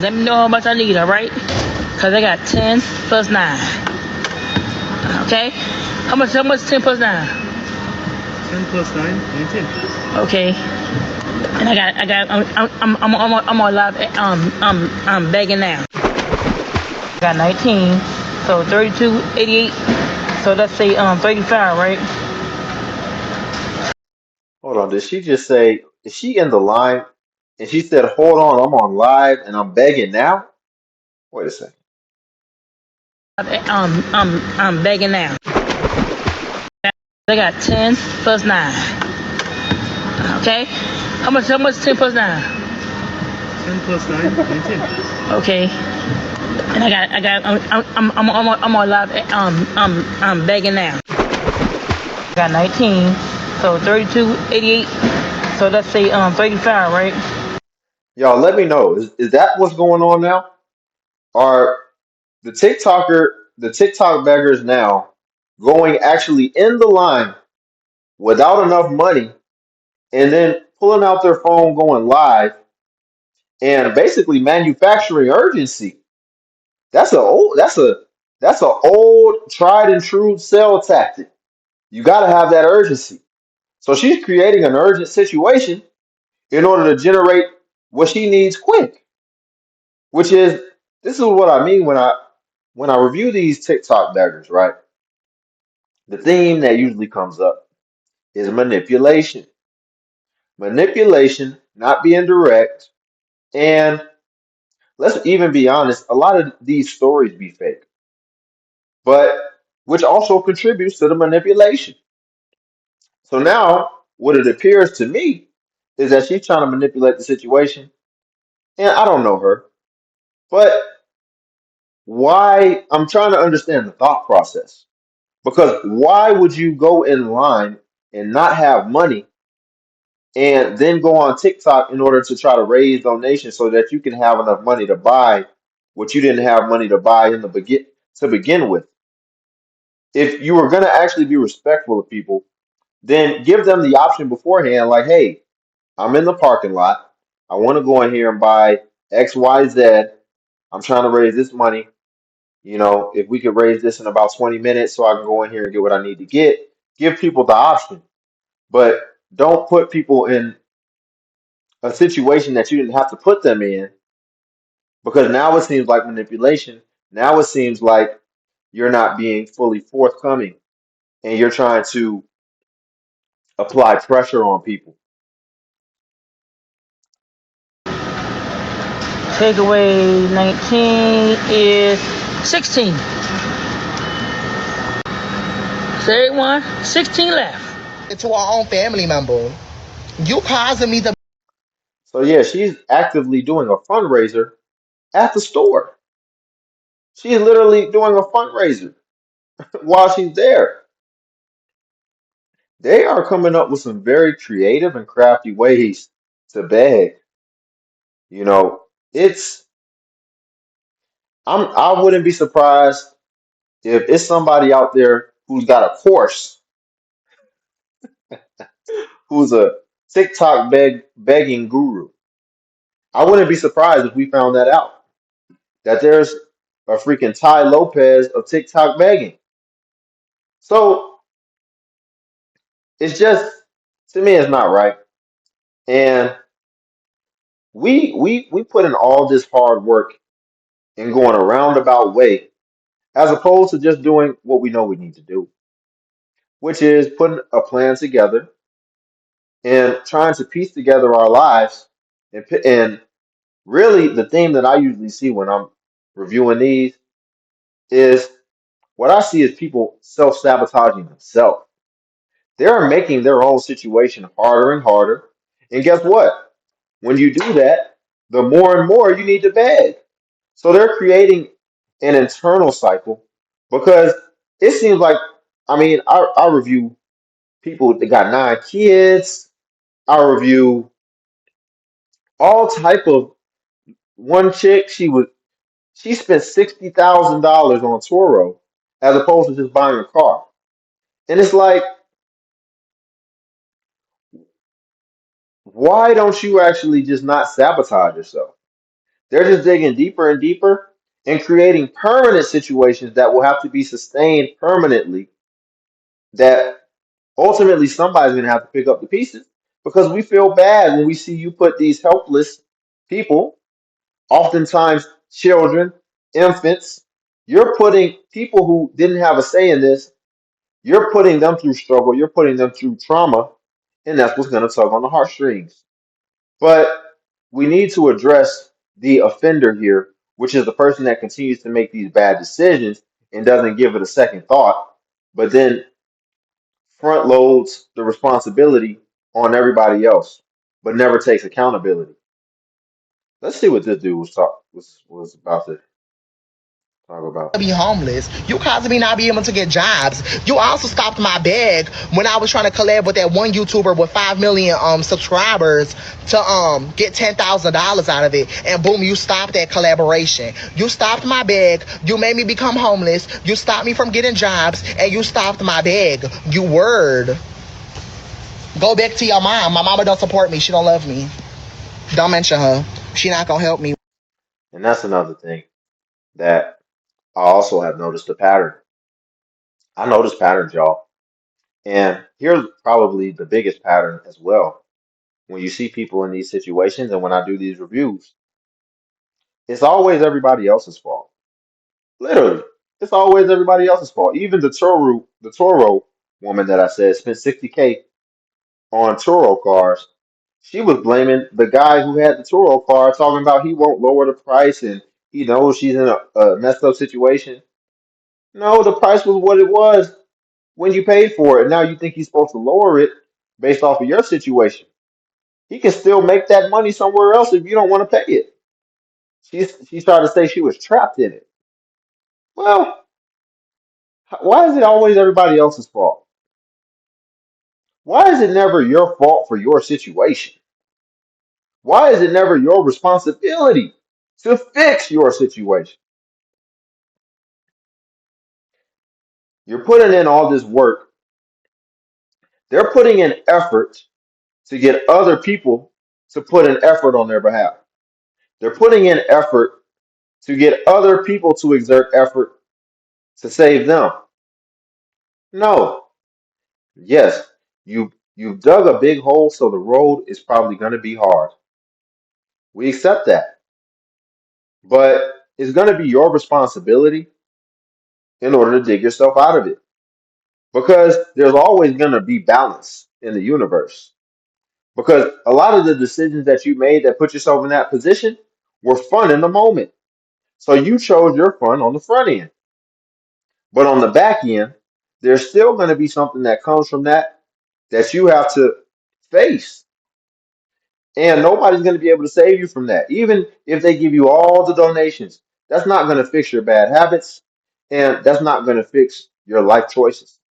Let me know how much I need, all right? Because I got 10 plus 9. Okay? How much 10 plus 9? 10 plus 9, 19. Okay. And I'm on live, I'm begging now. I got 19, so 32, 88. So let's say 35, right? Hold on, did she just say, is she in the line? And she said, hold on, I'm on live and I'm begging now? Wait a second. I'm begging now. I got 10 plus 9. Okay? How much 10 plus 9? 10 plus 9, 19. Okay. And I'm on live, I'm begging now. I got 19, so 32, 88. So let's say 35, right? Y'all, let me know. Is that what's going on now? Are the TikTok beggars now going actually in the line without enough money and then pulling out their phone going live and basically manufacturing urgency? That's a old tried and true sell tactic. You gotta have that urgency. So she's creating an urgent situation in order to generate what she needs quick, which is this is what I mean when I review these TikTok beggars, right? The theme that usually comes up is manipulation. Manipulation, not being direct, and let's even be honest, a lot of these stories be fake, but which also contributes to the manipulation. So now, what it appears to me is that she's trying to manipulate the situation, and I don't know her, but why? I'm trying to understand the thought process. Because why would you go in line and not have money and then go on TikTok in order to try to raise donations so that you can have enough money to buy what you didn't have money to buy in the begin with? If you were going to actually be respectful of people, then give them the option beforehand, like, hey, I'm in the parking lot. I want to go in here and buy X, Y, Z. I'm trying to raise this money. If we could raise this in about 20 minutes so I can go in here and get what I need to get, give people the option. But don't put people in a situation that you didn't have to put them in because now it seems like manipulation. Now it seems like you're not being fully forthcoming and you're trying to apply pressure on people. Take away 19 is 16. Say one, 16 left. To our own family member. You causing me to. So yeah, she's actively doing a fundraiser at the store. She's literally doing a fundraiser while she's there. They are coming up with some very creative and crafty ways to beg. You know, it's I wouldn't be surprised if it's somebody out there who's got a course, who's a TikTok begging guru. I wouldn't be surprised if we found that out. That there's a freaking Ty Lopez of TikTok begging. So it's just to me it's not right. And we put in all this hard work and going a roundabout way as opposed to just doing what we know we need to do, which is putting a plan together and trying to piece together our lives. And really, the theme that I usually see when I'm reviewing these is what I see is people self sabotaging themselves. They're making their own situation harder and harder. And guess what? When you do that, the more and more you need to beg. So they're creating an internal cycle because it seems like, I mean, I review people that got 9 kids. I review all type of one chick. She spent $60,000 on Toro as opposed to just buying a car. And it's like, why don't you actually just not sabotage yourself? They're just digging deeper and deeper and creating permanent situations that will have to be sustained permanently, that ultimately somebody's going to have to pick up the pieces, because we feel bad when we see you put these helpless people, oftentimes children, infants, you're putting people who didn't have a say in this, you're putting them through struggle, you're putting them through trauma, and that's what's going to tug on the heartstrings. But we need to address the offender here, which is the person that continues to make these bad decisions and doesn't give it a second thought, but then front loads the responsibility on everybody else, but never takes accountability. Let's see what this dude was about to talk about. be homeless. You caused me not be able to get jobs. You also stopped my bag when I was trying to collab with that one YouTuber with 5 million subscribers to get $10,000 out of it. And boom, you stopped that collaboration. You stopped my bag. You made me become homeless. You stopped me from getting jobs, and you stopped my bag. You word. Go back to your mom. My mama don't support me. She don't love me. Don't mention her. She not gonna help me. And that's another thing that I also have noticed a pattern. I notice patterns, y'all. And here's probably the biggest pattern as well. When you see people in these situations and when I do these reviews, it's always everybody else's fault. Literally, it's always everybody else's fault. Even the Toro woman that I said spent 60K on Toro cars. She was blaming the guy who had the Toro car, talking about he won't lower the price and he knows she's in a messed up situation. No, the price was what it was when you paid for it. And now you think he's supposed to lower it based off of your situation. He can still make that money somewhere else if you don't want to pay it. She tried to say she was trapped in it. Well, why is it always everybody else's fault? Why is it never your fault for your situation? Why is it never your responsibility to fix your situation? You're putting in all this work. They're putting in effort to get other people to put an effort on their behalf. They're putting in effort to get other people to exert effort to save them. No. Yes, you've dug a big hole, so the road is probably going to be hard. We accept that. But it's going to be your responsibility in order to dig yourself out of it. Because there's always going to be balance in the universe. Because a lot of the decisions that you made that put yourself in that position were fun in the moment. So you chose your fun on the front end. But on the back end, there's still going to be something that comes from that you have to face. And nobody's going to be able to save you from that. Even if they give you all the donations, that's not going to fix your bad habits. And that's not going to fix your life choices.